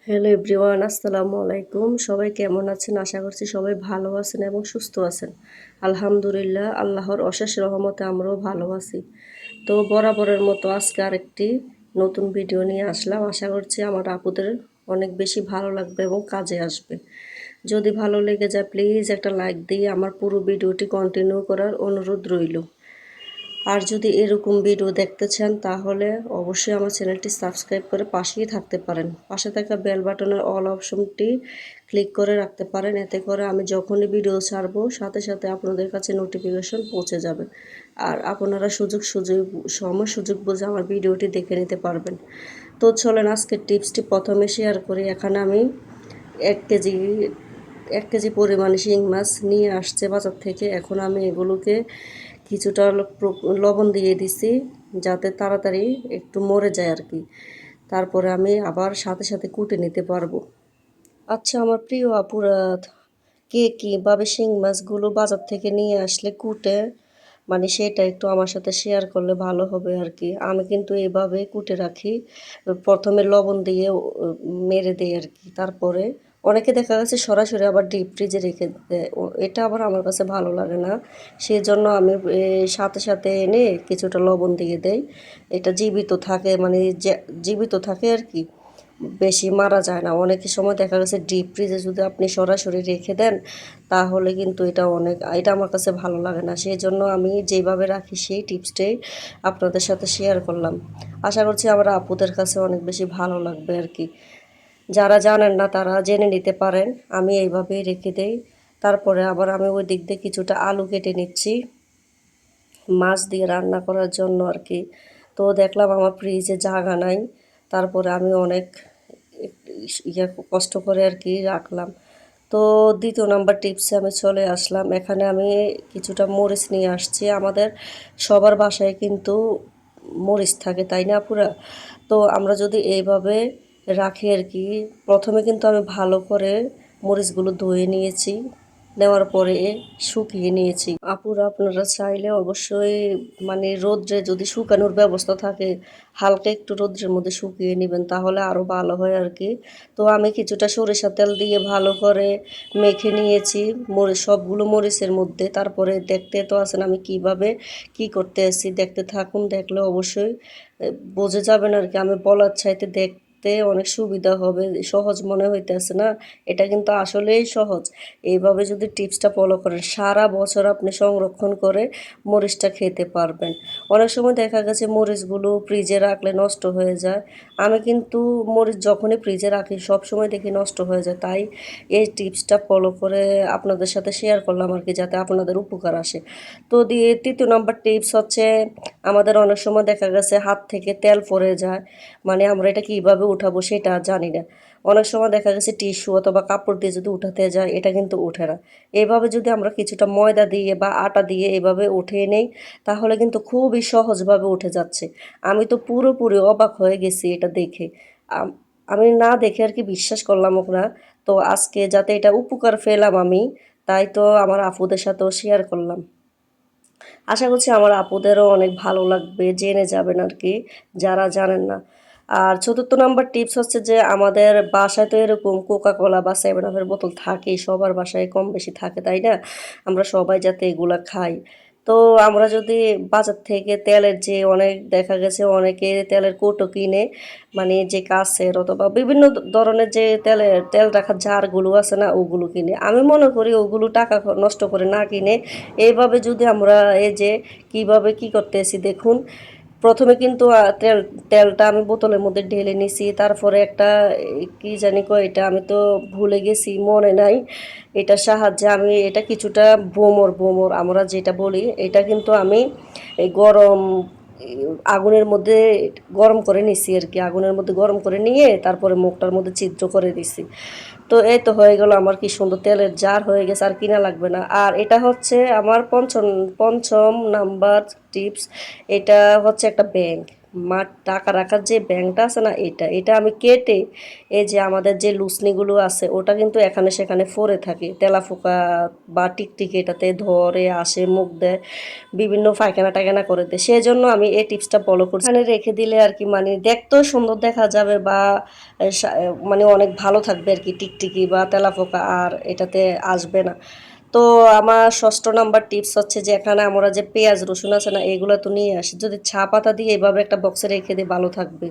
Hello everyone, আসসালামু আলাইকুম। সবাই কেমন আছেন? আশা করছি সবাই ভালো আছেন এবং সুস্থ আছেন। আলহামদুলিল্লাহ, আল্লাহর অশেষ রহমতে আমরাও ভালো আছি। তো বরাবরের মতো আজকে আরেকটি নতুন ভিডিও নিয়ে আসলাম। আশা করছি আমার আপুদের অনেক বেশি ভালো লাগবে এবং কাজে আসবে। যদি ভালো লেগে যায় প্লিজ একটা লাইক দিয়ে আমার পুরো ভিডিওটি কন্টিনিউ করার অনুরোধ রইল। আর যদি এরকম ভিডিও দেখতে চান তাহলে অবশ্যই আমার চ্যানেলটি সাবস্ক্রাইব করে পাশেই থাকতে পারেন। পাশে থাকা বেল বাটনের অল অপশনটি ক্লিক করে রাখতে পারেন। এতে করে আমি যখনই ভিডিও ছাড়বো সাথে সাথে আপনাদের কাছে নোটিফিকেশন পৌঁছে যাবে। আর আপনারা সময় সুযোগ বুঝে আমার ভিডিওটি দেখে নিতে পারবেন। তো চলেন আজকের টিপসটি প্রথমে শেয়ার করি। এখানে আমি 1 কেজি 1 কেজি পরিমাণে শিং মাছ নিয়ে আসছে বাজার থেকে। এখন আমি এগুলোকে কিছুটা লবণ দিয়ে দিছি যাতে তাড়াতাড়ি একটু মরে যায় আর কি। তারপরে আমি আবার সাথে সাথে কুটে নিতে পারবো। আচ্ছা আমার প্রিয় আপুরা, কে কীভাবে শিং মাছগুলো বাজার থেকে নিয়ে আসলে কুটে, মানে সেটা একটু আমার সাথে শেয়ার করলে ভালো হবে আর কি। আমি কিন্তু এইভাবে কুটে রাখি, প্রথমে লবণ দিয়ে মেরে দিই আর কি। তারপরে অনেকে দেখা গেছে সরাসরি আবার ডিপ ফ্রিজে রেখে দেয়, এটা আবার আমার কাছে ভালো লাগে না। সেই জন্য আমি সাথে সাথে এনে কিছুটা লবণ দিয়ে দেই। এটা জীবিত থাকে, মানে জীবিত থাকে আর কি, বেশি মারা যায় না। অনেক সময় দেখা গেছে ডিপ ফ্রিজে যদি আপনি সরাসরি রেখে দেন তাহলে কিন্তু এটা আমার কাছে ভালো লাগে না। সেই জন্য আমি যেভাবে রাখি সেই টিপসটাই আপনাদের সাথে শেয়ার করলাম। আশা করছি আমার আপুদের কাছে অনেক বেশি ভালো লাগবে আর কি। যারা জানেন না তারা জেনে নিতে পারেন, আমি এইভাবেই রেখে দেই। তারপরে আবার আমি ওই দিক দিয়ে কিছুটা আলু কেটে নিচ্ছি মাছ দিয়ে রান্না করার জন্য আর কি। তো দেখলাম আমার ফ্রিজে জায়গা নাই, তারপরে আমি অনেক কষ্ট করে আর কি রাখলাম। তো দ্বিতীয় নাম্বার টিপসে আমি চলে আসলাম। এখানে আমি কিছুটা মরিচ নিয়ে আসছি। আমাদের সবার বাসায় কিন্তু মরিচ থাকে, তাই না পুরা? তো আমরা যদি এইভাবে রাখি আর কি, প্রথমে কিন্তু আমি ভালো করে মরিচগুলো ধুয়ে নিয়েছি, নেওয়ার পরে শুকিয়ে নিয়েছি। আপুরা আপনারা চাইলে অবশ্যই, মানে রোদ্রে যদি শুকানোর ব্যবস্থা থাকে হালকা একটু রোদ্রের মধ্যে শুকিয়ে নেবেন, তাহলে আরও ভালো হয় আর কি। তো আমি কিছুটা সরিষা তেল দিয়ে ভালো করে মেখে নিয়েছি সবগুলো মরিচের মধ্যে। তারপরে দেখতে তো আছেন আমি কিভাবে কি করতে আসছি, দেখতে থাকুন, দেখলে অবশ্যই বুঝে যাবেন আর কি। আমি বলার চাইতে দেখতে অনেক সুবিধা হবে, সহজ মনে হইতেছে না? এটা কিন্তু আসলেই সহজ। এইভাবে যদি টিপসটা ফলো করেন সারা বছর আপনি সংরক্ষণ করে মরিচটা খেতে পারবেন। অনেক সময় দেখা গেছে মরিচগুলো ফ্রিজে রাখলে নষ্ট হয়ে যায়। আমি কিন্তু মরিচ যখনই ফ্রিজে রাখি সব সময় দেখি নষ্ট হয়ে যায়, তাই এই টিপসটা ফলো করে আপনাদের সাথে শেয়ার করলাম আর কি, যাতে আপনাদের উপকার আসে। তো তৃতীয় নম্বর টিপস হচ্ছে, আমাদের অনেক সময় দেখা গেছে হাত থেকে তেল পড়ে যায়, মানে আমরা এটা কীভাবে উঠাবো সেটা জানি না। অনেক সময় দেখা গেছে টিস্যু অথবা কাপড় দিয়ে যদি উঠাতে যায় এটা কিন্তু ওঠে না। এভাবে যদি আমরা কিছুটা ময়দা দিয়ে বা আটা দিয়ে এভাবে উঠিয়ে নেই তাহলে কিন্তু খুবই সহজভাবে উঠে যাচ্ছে। আমি তো পুরোপুরি অবাক হয়ে গেছি এটা দেখে। আমি না দেখে আর কি বিশ্বাস করলাম না। তো আজকে যাতে এটা উপকার পেলাম আমি, তাই তো আমার আপুদের সাথেও শেয়ার করলাম। আশা করছি আমার আপুদেরও অনেক ভালো লাগবে, জেনে যাবেন আর কি যারা জানেন না। আর চতুর্থ নাম্বার টিপস হচ্ছে যে, আমাদের বাসায় তো এরকম কোকা কোলা বা সেভেন আপের বোতল থাকেই, সবার বাসায় কম বেশি থাকে, তাই না? আমরা সবাই যাতে এগুলা খাই। তো আমরা যদি বাজার থেকে তেলের যে অনেক দেখা গেছে অনেকে তেলের কৌটো কিনে, মানে যে কাছের অথবা বিভিন্ন ধরনের যে তেল রাখার জারগুলো আছে না ওগুলো কিনে, আমি মনে করি ওগুলো টাকা নষ্ট করে না কিনে এইভাবে যদি আমরা এই যে কিভাবে কি করতেছি দেখুন। প্রথমে কিন্তু তেলটা আমি বোতলের মধ্যে ঢেলে নিছি, তারপরে একটা কি জানি কয় এটা আমি তো ভুলে গেছি, মনে নাই। এটার সাহায্যে আমি এটা কিছুটা বোমর আমরা যেটা বলি, এটা কিন্তু আমি এই আগুনের মধ্যে গরম করে নিছি আর কি। আগুনের মধ্যে গরম করে নিয়ে তারপরে মুখটার মধ্যে ছিদ্র করে দিছি। তো এই তো হয়ে গেল, আমার কি সুন্দর তেলের জার হয়ে গেছে, আর কিনা লাগবে না। আর এটা হচ্ছে আমার পঞ্চম নাম্বার টিপস। এটা হচ্ছে একটা ব্যাংক, টাকা রাখার যে ব্যাংকটা আছে না, এটা আমি কেটে এই যে আমাদের যে লুসনিগুলো আছে ওটা কিন্তু এখানে সেখানে পড়ে থাকে, তেলাপোকা বা টিকটিকি এটাতে ধরে আসে, মুখ দেয়, বিভিন্ন পায়খানা টায়খানা করে দেয়। সেই জন্য আমি এই টিপসটা ফলো করছি। এখানে রেখে দিলে আর কি মানে দেখতেও সুন্দর দেখা যাবে, বা মানে অনেক ভালো থাকবে আর কি, টিকটিকি বা তেলাপোকা আর এটাতে আসবে না। তো আমার ষষ্ঠ নাম্বার টিপস হচ্ছে যে এখানে আমরা যে পেঁয়াজ রসুন আছে না, এগুলো তো নিয়ে আসি, যদি চা পাতা দিয়ে এভাবে একটা বক্সে রেখে দিই ভালো থাকবে।